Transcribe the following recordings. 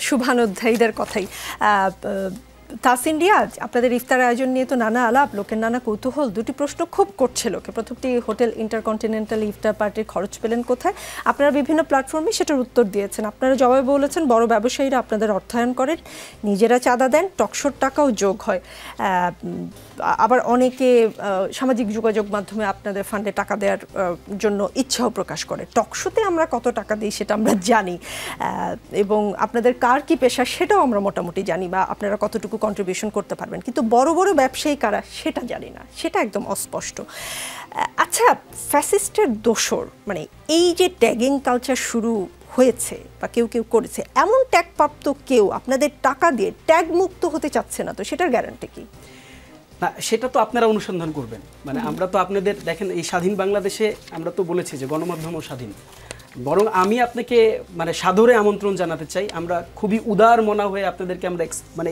শুভানুধ্যায়ীদের কথাই। তাসিন রিয়াজ, আপনাদের ইফতার আয়োজন নিয়ে তো নানা আলাপ, লোকের নানা কৌতূহল। দুটি প্রশ্ন খুব করছে লোকে। প্রথমটি, হোটেল ইন্টারকন্টিনেন্টাল ইফতার পার্টির খরচ পেলেন কোথায়? আপনারা বিভিন্ন প্ল্যাটফর্মে সেটার উত্তর দিয়েছেন। আপনারা জবাবে বলেছেন বড় ব্যবসায়ীরা আপনাদের অর্থায়ন করেন, নিজেরা চাঁদা দেন, টকশোর টাকাও যোগ হয়। আবার অনেকে সামাজিক যোগাযোগ মাধ্যমে আপনাদের ফান্ডে টাকা দেওয়ার জন্য ইচ্ছাও প্রকাশ করে। টকশোতে আমরা কত টাকা দিই সেটা আমরা জানি, এবং আপনাদের কার কি পেশা সেটাও আমরা মোটামুটি জানি, বা আপনারা কতটুকু কন্ট্রিবিউশন করতে পারবেন। কিন্তু বড় বড় ব্যবসায়ী কারা সেটা জানি না, সেটা একদম অস্পষ্ট। আচ্ছা, ফ্যাসিস্টের দোসর, মানে এই যে ট্যাগিং কালচার শুরু হয়েছে বা কেউ কেউ করেছে, এমন ট্যাগপ্রাপ্ত কেউ আপনাদের টাকা দিয়ে ট্যাগ মুক্ত হতে চাচ্ছে না, তো সেটার গ্যারান্টি কি? না, সেটা তো আপনারা অনুসন্ধান করবেন। মানে আমরা তো আপনাদের দেখেন, এই স্বাধীন বাংলাদেশে আমরা তো বলেছি যে গণমাধ্যমও স্বাধীন। বরং আমি আপনাকে মানে সাদরে আমন্ত্রণ জানাতে চাই, আমরা খুবই উদার মনা হয়ে আপনাদেরকে আমরা মানে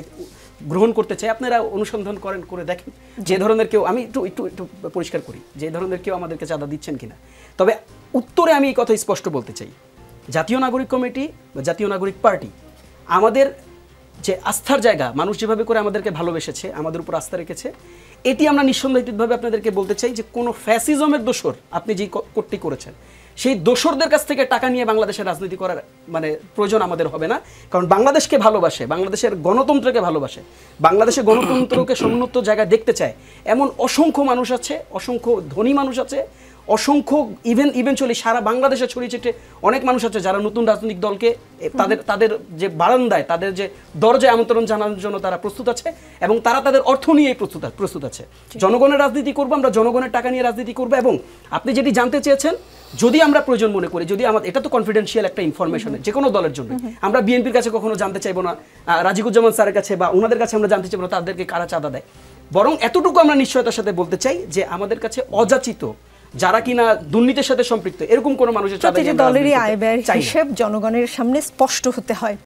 গ্রহণ করতে চাই। আপনারা অনুসন্ধান করেন, করে দেখেন যে ধরনের কেউ, আমি একটু একটু একটু পরিষ্কার করি, যে ধরনের কেউ আমাদেরকে চাঁদা দিচ্ছেন কিনা। তবে উত্তরে আমি এই কথা স্পষ্ট বলতে চাই, জাতীয় নাগরিক কমিটি বা জাতীয় নাগরিক পার্টি আমাদের যে আস্থার জায়গা, মানুষ যেভাবে করে আমাদেরকে ভালোবেসেছে, আমাদের উপর আস্থা রেখেছে, এটি আমরা নিঃসন্দেহিতভাবে আপনাদেরকে বলতে চাই যে কোনো ফ্যাসিজমের দোসর আপনি যে কোটটি করেছেন, সেই দোসরদের কাছ থেকে টাকা নিয়ে বাংলাদেশের রাজনীতি করার মানে প্রয়োজন আমাদের হবে না। কারণ বাংলাদেশকে ভালোবাসে, বাংলাদেশের গণতন্ত্রকে ভালোবাসে, বাংলাদেশের গণতন্ত্রকে সমুন্নত জায়গায় দেখতে চায় এমন অসংখ্য মানুষ আছে, অসংখ্য ধনী মানুষ আছে, অসংখ্য ইভেনচুয়ালি সারা বাংলাদেশে ছড়িয়ে ছিটে অনেক মানুষ আছে যারা নতুন রাজনৈতিক দলকে তাদের যে বারান্দায়, তাদের যে দরজায় আমন্ত্রণ জানানোর জন্য তারা প্রস্তুত আছে, এবং তারা তাদের অর্থ নিয়ে প্রস্তুত আছে। জনগণের রাজনীতি করবো, আমরা জনগণের টাকা নিয়ে রাজনীতি করবো। এবং আপনি যেটি জানতে চেয়েছেন, যদি আমরা প্রয়োজন মনে করি, যদি আমাদের, এটা তো কনফিডেন্সিয়াল একটা ইনফরমেশন যে কোনো দলের জন্য, আমরা বিএনপির কাছে কখনো জানতে চাইবো না, রাজিকুজ্জামান স্যারের কাছে বা ওনাদের কাছে আমরা জানতে চাইবো না তাদেরকে কারা চাঁদা দেয়। বরং এতটুকু আমরা নিশ্চয়তার সাথে বলতে চাই যে আমাদের কাছে অযাচিত, যারা কিনা দুর্নীতির সাথে সম্পৃক্ত, এরকম কোনো মানুষের চাঁদা, দলেরই আয় ব্যয়ের হিসেব জনগণের সামনে স্পষ্ট হতে হয়।